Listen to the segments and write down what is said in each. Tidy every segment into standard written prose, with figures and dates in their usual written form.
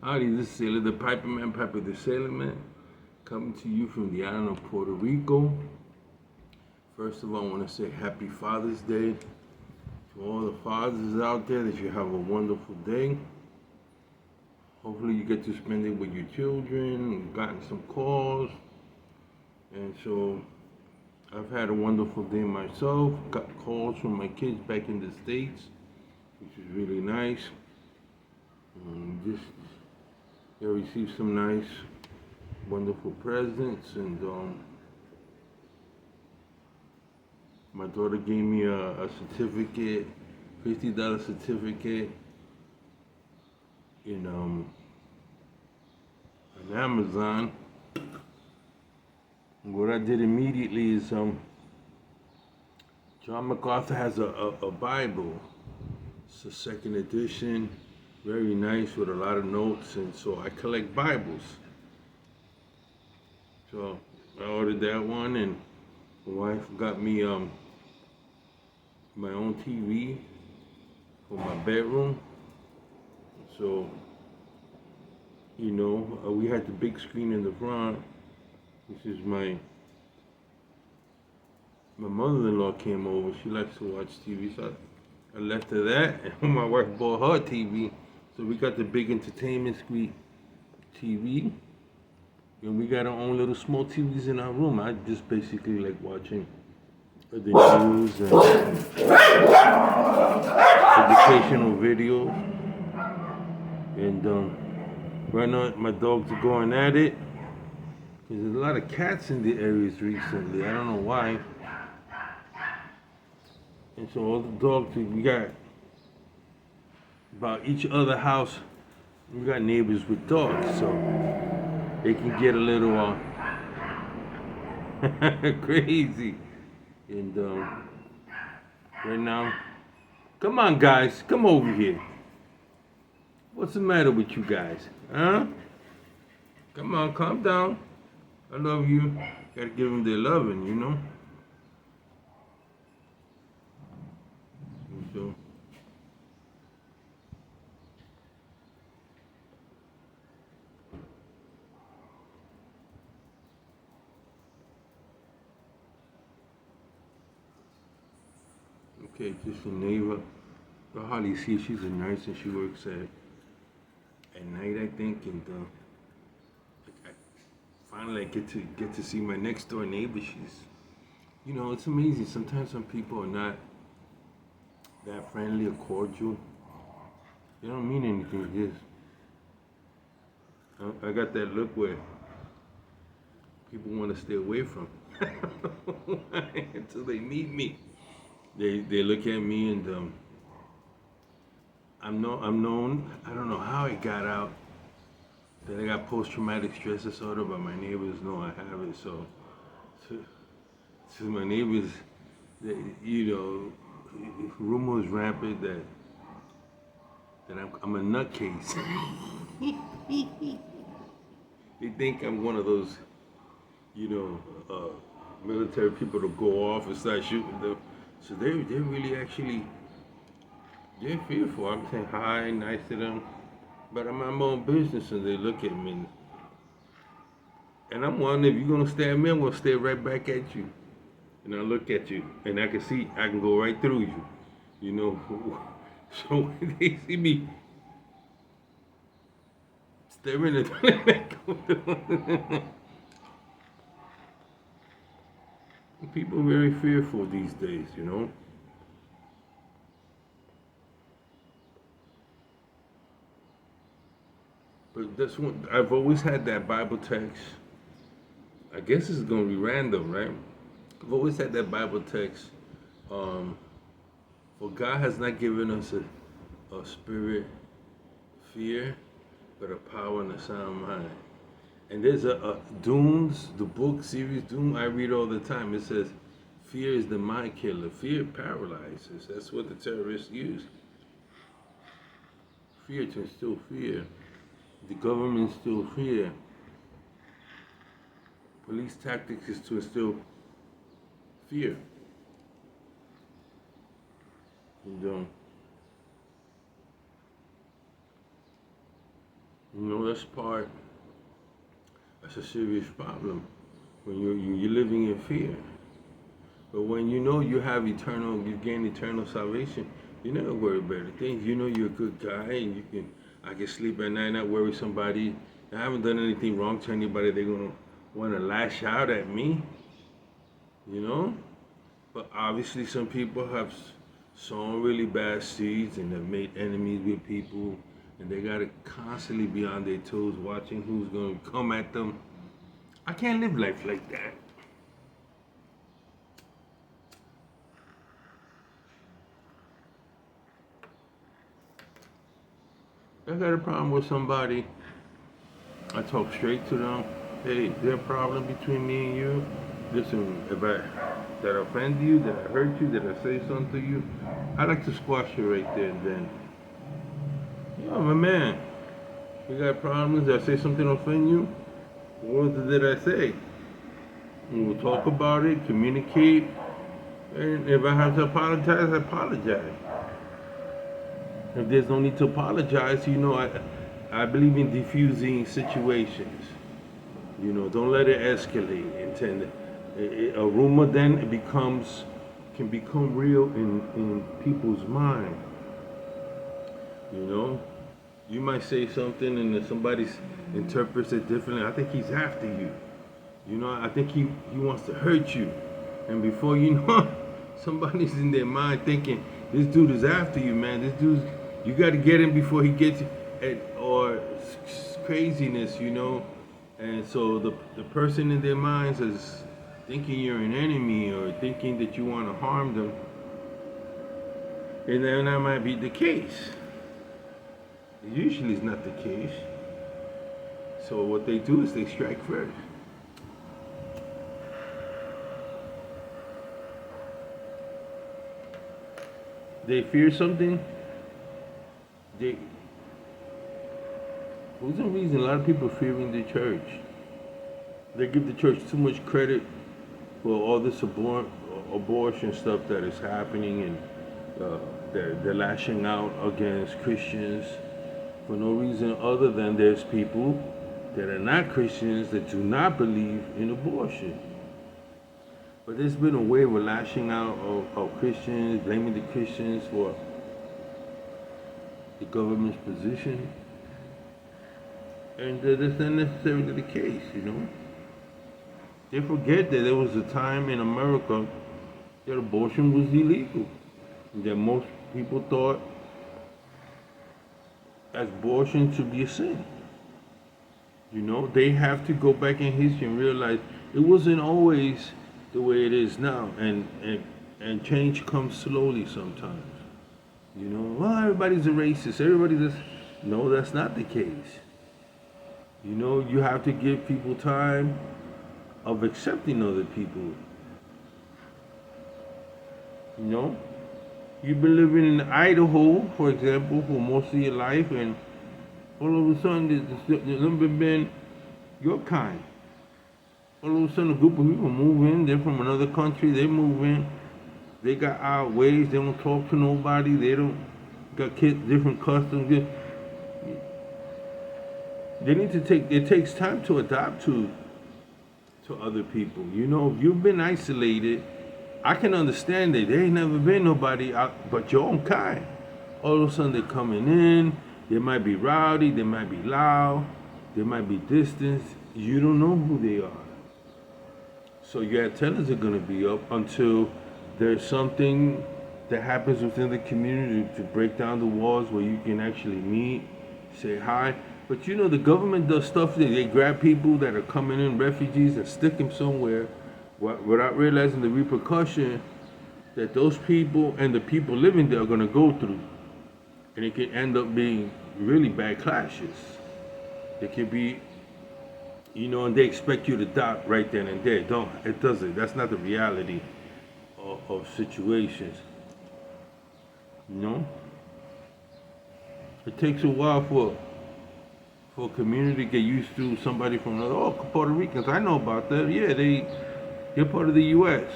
Howdy, this is Sailor the Piper Man, Piper the Sailor Man, coming to you from the island of Puerto Rico. First of all, I want to say Happy Father's Day to all the fathers out there, that you have a wonderful day. Hopefully you get to spend it with your children. We've gotten some calls, and so I've had a wonderful day myself. Got calls from my kids back in the States, which is really nice. Just I received some nice, wonderful presents, and my daughter gave me a certificate, $50 certificate in on Amazon. And what I did immediately is John MacArthur has a Bible. It's a second edition. Very nice, with a lot of notes, and so I collect Bibles. So I ordered that one, and my wife got me my own TV for my bedroom. So we had the big screen in the front. This is my mother-in-law came over. She likes to watch TV, so I left her that, and my wife bought her TV. So we got the big entertainment suite TV, and we got our own little small TVs in our room. I just basically like watching the news and educational videos. And right now my dogs are going at it. There's a lot of cats in the areas recently. I don't know why. And so all the dogs, we got about each other house, we got neighbors with dogs, so they can get a little crazy. And right now, come on guys, come over here. What's the matter with you guys? Huh? Come on, calm down. I love you. Gotta give them their loving, you know? And so, okay, just a neighbor. I hardly see her. She's a nurse and she works at night, I think. And I finally get to see my next door neighbor. She's, it's amazing. Sometimes some people are not that friendly or cordial. They don't mean anything. I got that look where people want to stay away from until they meet me. They look at me, and I'm known. I don't know how it got out that I got post-traumatic stress disorder, but my neighbors know I have it. So my neighbors, rumors rampant that I'm a nutcase. They think I'm one of those, military people to go off and start shooting them. So they're really actually, they're fearful. I'm saying hi, nice to them, but I'm my own business, and they look at me, and I'm wondering, if you're gonna stare at me, I'm gonna stare right back at you, and I look at you, and I can go right through you, So when they see me staring at them, people are very fearful these days. But that's one, I've always had that Bible text. I guess this is gonna be random, right? I've always had that Bible text. For God has not given us a spirit fear, but a power and a sound mind. And there's a Dunes, the book series Dune, I read all the time. It says, fear is the mind killer. Fear paralyzes. That's what the terrorists use. Fear to instill fear. The government instill fear. Police tactics is to instill fear. And You know, that's a serious problem when you're living in fear. But when you know you gain eternal salvation, you never worry about the things. You know you're a good guy, and I can sleep at night, not worry somebody. I haven't done anything wrong to anybody. They're gonna want to lash out at me, you know. But obviously, some people have sown really bad seeds and have made enemies with people, and they gotta constantly be on their toes, watching who's gonna come at them. I can't live life like that. I got a problem with somebody, I talk straight to them. Hey, is there a problem between me and you? Listen, if I did I offend you, did I hurt you, did I say something to you? I like to squash you right there and then. Yo, my man, you got problems? Did I say something to offend you? What did I say? And we'll talk about it, communicate, and if I have to apologize, I apologize. If there's no need to apologize, I believe in diffusing situations. Don't let it escalate. A rumor then can become real in people's mind. You might say something and then somebody interprets it differently. I think he's after you. I think he wants to hurt you. And before you know, somebody's in their mind thinking, this dude is after you, man. You got to get him before he gets you. Or craziness, And so the person in their minds is thinking you're an enemy or thinking that you want to harm them. And then that might be the case. It usually is not the case. So what they do is they strike first. They fear something. For some reason, a lot of people fearing the church. They give the church too much credit for all this abortion stuff that is happening, and they're lashing out against Christians for no reason other than there's people that are not Christians that do not believe in abortion. But there's been a wave of lashing out of Christians, blaming the Christians for the government's position. And that's not necessarily the case, They forget that there was a time in America that abortion was illegal. That most people thought abortion to be a sin. They have to go back in history and realize it wasn't always the way it is now, and change comes slowly sometimes. Well, everybody's a racist. No, that's not the case. You have to give people time of accepting other people. You've been living in Idaho, for example, for most of your life, and all of a sudden there's never been your kind. All of a sudden a group of people move in, they're from another country, they move in, they got our ways, they don't talk to nobody, they don't got kids, different customs. It takes time to adapt to other people. If you've been isolated, I can understand that there ain't never been nobody out but your own kind. All of a sudden they're coming in, they might be rowdy, they might be loud, they might be distant. You don't know who they are. So your antennas are going to be up until there's something that happens within the community to break down the walls where you can actually meet, say hi. But the government does stuff that they grab people that are coming in, refugees, and stick them somewhere without realizing the repercussion that those people and the people living there are going to go through. And it can end up being really bad clashes. It can be, and they expect you to die right then and there. It doesn't. That's not the reality of situations. It takes a while for a community to get used to somebody from another. Puerto Ricans, I know about that. Yeah, they're part of the U.S.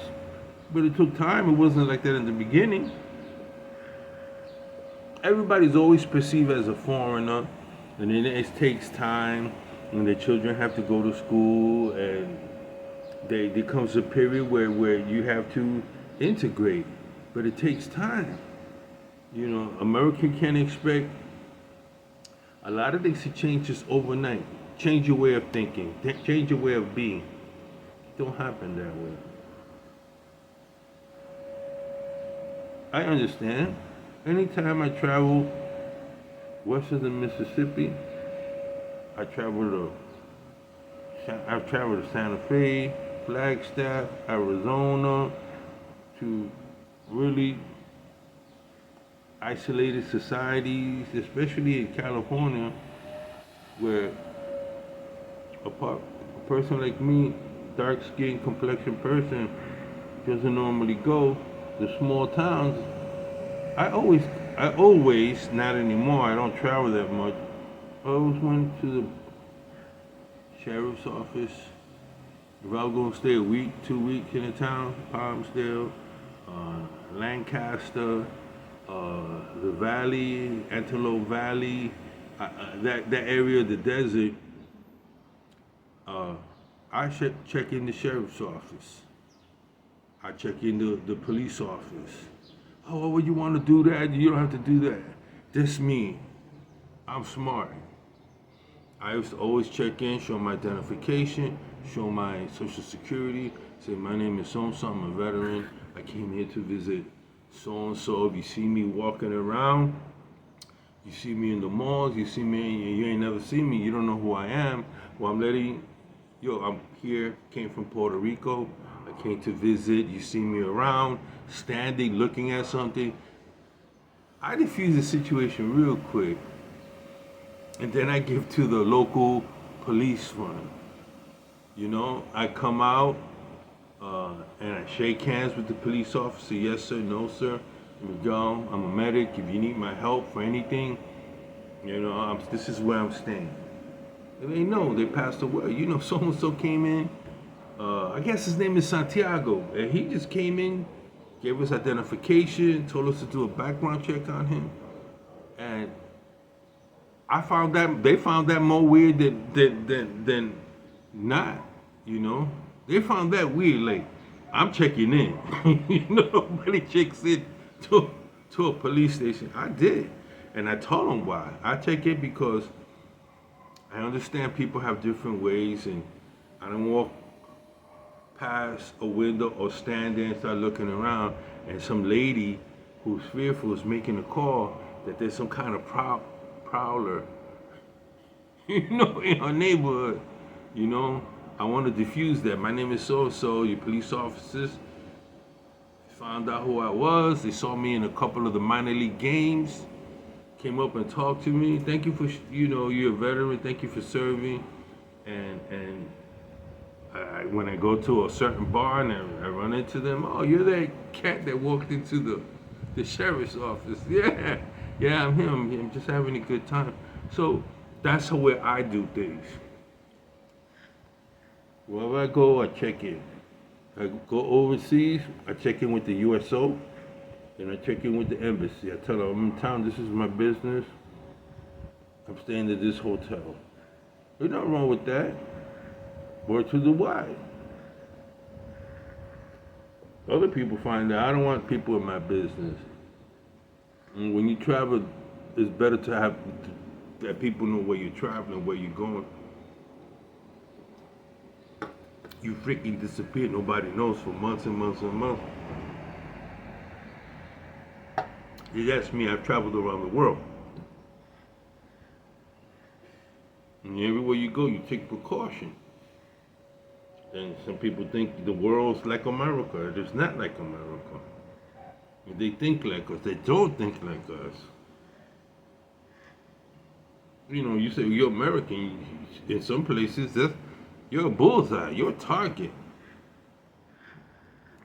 But it took time. It wasn't like that in the beginning. Everybody's always perceived as a foreigner, And then it takes time, and the children have to go to school, and there comes a period where you have to integrate, but it takes time. You know, America can't expect a lot of things to change just overnight. Change your way of thinking, change your way of being. It don't happen that way. I understand. Anytime I travel west of the Mississippi, I travel to I've traveled to Santa Fe, Flagstaff, Arizona, to really isolated societies, especially in California, where a person like me, dark skinned complexion person, doesn't normally go. The small towns, I always, not anymore, I don't travel that much. I always went to the sheriff's office. If I was going to stay a week, 2 weeks in a town, Palmsdale, Lancaster, the Valley, Antelope Valley, that area of the desert, I should check in the sheriff's office. I check in the police office. Oh, why would you want to do that? You don't have to do that. This me. I'm smart. I used to always check in, show my identification, show my social security, say my name is so-and-so, I'm a veteran. I came here to visit so-and-so. If you see me walking around, you see me in the malls, you see me, you ain't never seen me, you don't know who I am. Well, I'm here, came from Puerto Rico. I came to visit, you see me around, standing, looking at something. I diffuse the situation real quick. And then I give to the local police fund. You know, I come out and I shake hands with the police officer. Yes, sir. No, sir. Miguel, I'm a medic. If you need my help for anything, you know, this is where I'm staying. And they know they passed away. You know, so and so came in. I guess his name is Santiago, and he just came in, gave us identification, told us to do a background check on him, and they found that more weird than not, you know. They found that weird. Like, I'm checking in. You know, nobody checks in to a police station. I did, and I told them why. I check in because I understand people have different ways, and I don't walk past a window or stand there and start looking around, and some lady who's fearful is making a call that there's some kind of prowler, you know, in her neighborhood. You know, I want to diffuse that. My name is so-and-so. Your police officers found out who I was. They saw me in a couple of the minor league games. Came up and talked to me. Thank you for, you know, you're a veteran. Thank you for serving. And when I go to a certain bar and I run into them, oh, you're that cat that walked into the sheriff's office. Yeah, I'm him. I'm just having a good time. So that's the way I do things. Wherever I go, I check in. I go overseas, I check in with the USO, and I check in with the embassy. I tell them I'm in town, this is my business. I'm staying at this hotel. There's nothing wrong with that. Word to the wise. Other people find that I don't want people in my business. And when you travel, it's better to have that people know where you're traveling, where you're going. You freaking disappear, nobody knows for months and months and months. You ask me, I've traveled around the world. And everywhere you go, you take precaution. And some people think the world's like America. It is not like America. They think like us. They don't think like us. You know, you say you're American. In some places, you're a bullseye. You're a target.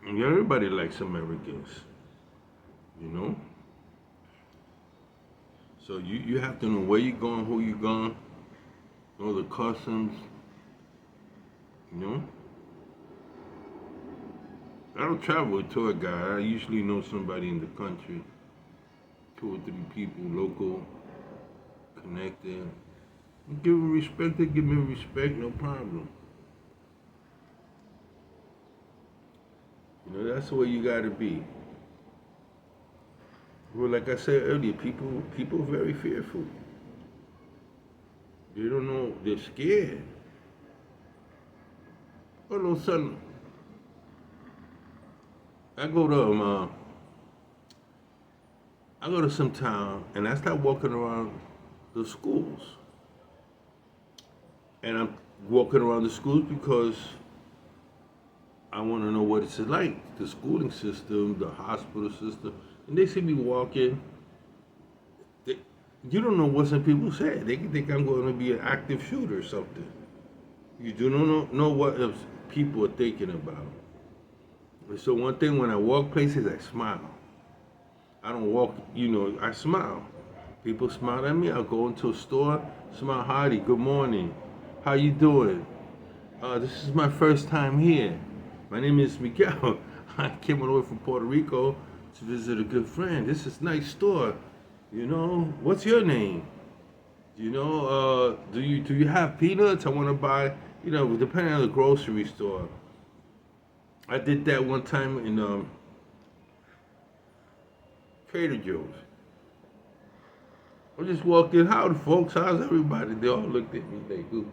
And everybody likes Americans. You know? So you have to know where you're going, who you're going, know the customs. You know? I don't travel with a tour guide. I usually know somebody in the country. 2 or 3 people, local, connected. Give me respect, they give me respect, no problem. You know, that's the way you gotta be. Well, like I said earlier, people are very fearful. They don't know, they're scared. All of a sudden, I go to I go to some town and I start walking around the schools. And I'm walking around the schools because I want to know what it's like, the schooling system, the hospital system. And they see me walking. They, you don't know what some people say. They can think I'm going to be an active shooter or something. You do not know what else people are thinking about. And so one thing when I walk places, I smile. I don't walk, I smile. People smile at me. I'll go into a store, smile, howdy, good morning. How you doing? This is my first time here. My name is Miguel. I came all the way from Puerto Rico to visit a good friend. This is a nice store. What's your name? Do you have peanuts? I want to buy, depending on the grocery store. I did that one time in Trader Joe's. I just walked in. Howdy, folks. How's everybody? They all looked at me like, who?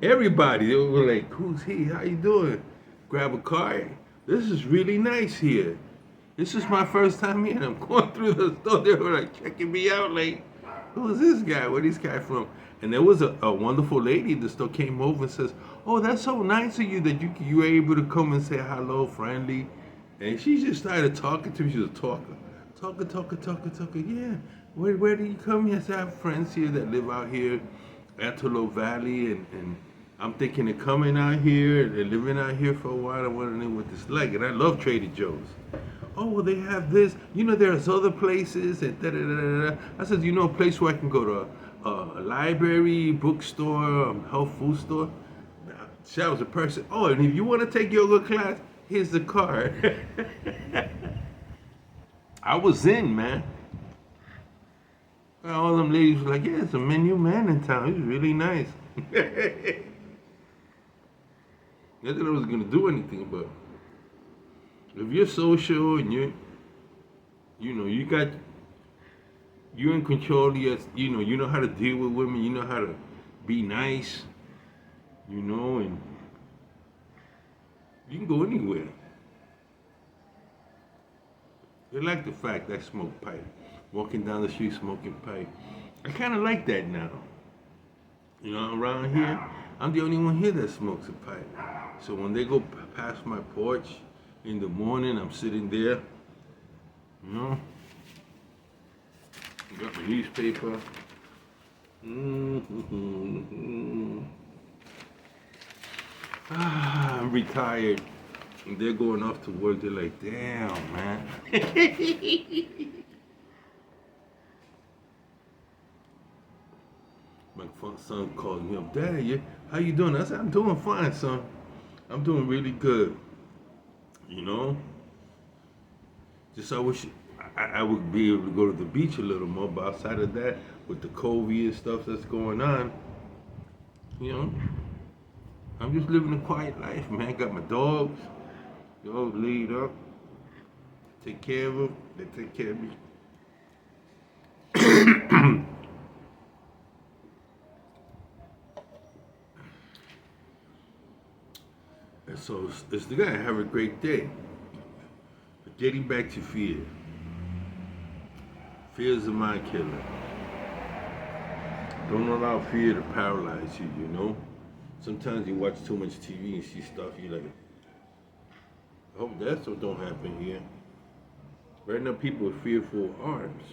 Everybody. They were like, who's he? How you doing? Grab a card. This is really nice here. This is my first time here. And I'm going through the store. They were like checking me out like, who is this guy? Where this guy from? And there was a wonderful lady in the store came over and says, oh, that's so nice of you that you were able to come and say hello, friendly. And she just started talking to me. She was a talker. Talking. Yeah. Where do you come here? I said, I have friends here that live out here, Antelope Valley, and I'm thinking of coming out here and living out here for a while. I want to know what this is like. And I love Trader Joe's. Oh, well, they have this. There's other places. And da-da-da-da-da. I said, a place where I can go to a library, bookstore, health food store? That was a person. Oh, and if you want to take yoga class, here's the card. I was in, man. All them ladies were like, yeah, it's a menu man in town. He's really nice. Not that I was going to do anything, but if you're social and you're in control of your, you know how to deal with women, you know how to be nice, and you can go anywhere. They like the fact that I smoke pipe. Walking down the street smoking pipe. I kind of like that now. Around here, I'm the only one here that smokes a pipe. So when they go past my porch in the morning, I'm sitting there, got my newspaper. I'm retired. And they're going off to work. They're like, damn, man. My son calls me up, Dad, how you doing? I said, I'm doing fine, son. I'm doing really good. Just I wish I would be able to go to the beach a little more, but outside of that, with the COVID and stuff that's going on, I'm just living a quiet life, man. Got my dogs, they're all laid up. Take care of them, they take care of me. And so it's the guy, have a great day. But getting back to fear. Fear is a mind killer. Don't allow fear to paralyze you, Sometimes you watch too much TV and see stuff, you're like, I hope that's what don't happen here. Right now people are fearful of arms.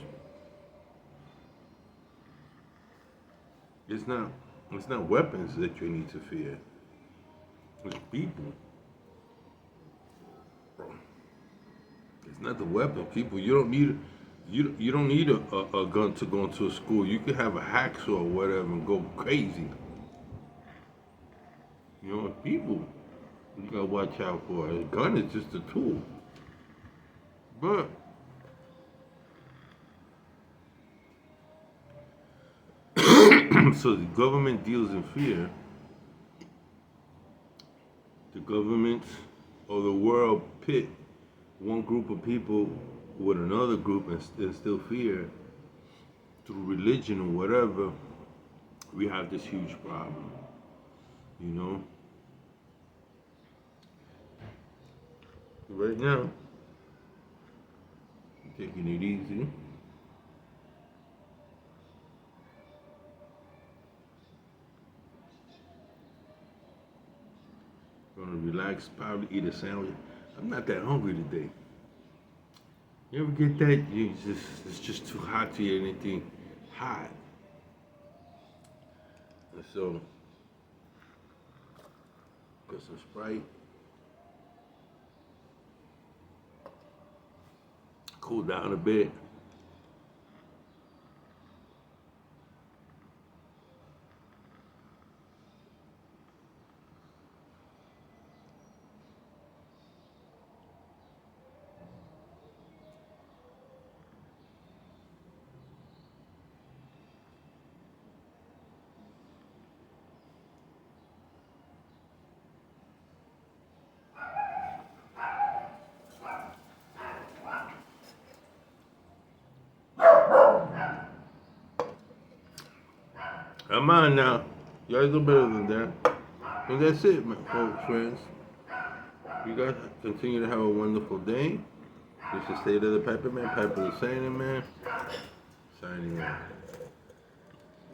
It's not weapons that you need to fear. It's people. It's not the weapon. People, you don't need a gun to go into a school. You can have a hacksaw or whatever and go crazy. People you gotta watch out for. A gun is just a tool. But So the government deals in fear. The government or the world pit one group of people with another group and instill fear through religion or whatever. We have this huge problem, you know. Right now, I'm taking it easy. Gonna relax, probably eat a sandwich. I'm not that hungry today. You ever get that? It's just too hot to eat anything hot. And so, get some Sprite, cool down a bit. Come on now. You guys do better than that. And that's it, my folks, friends. You guys continue to have a wonderful day. This is State of the Piper Man, Piper the Sailing Man, signing off.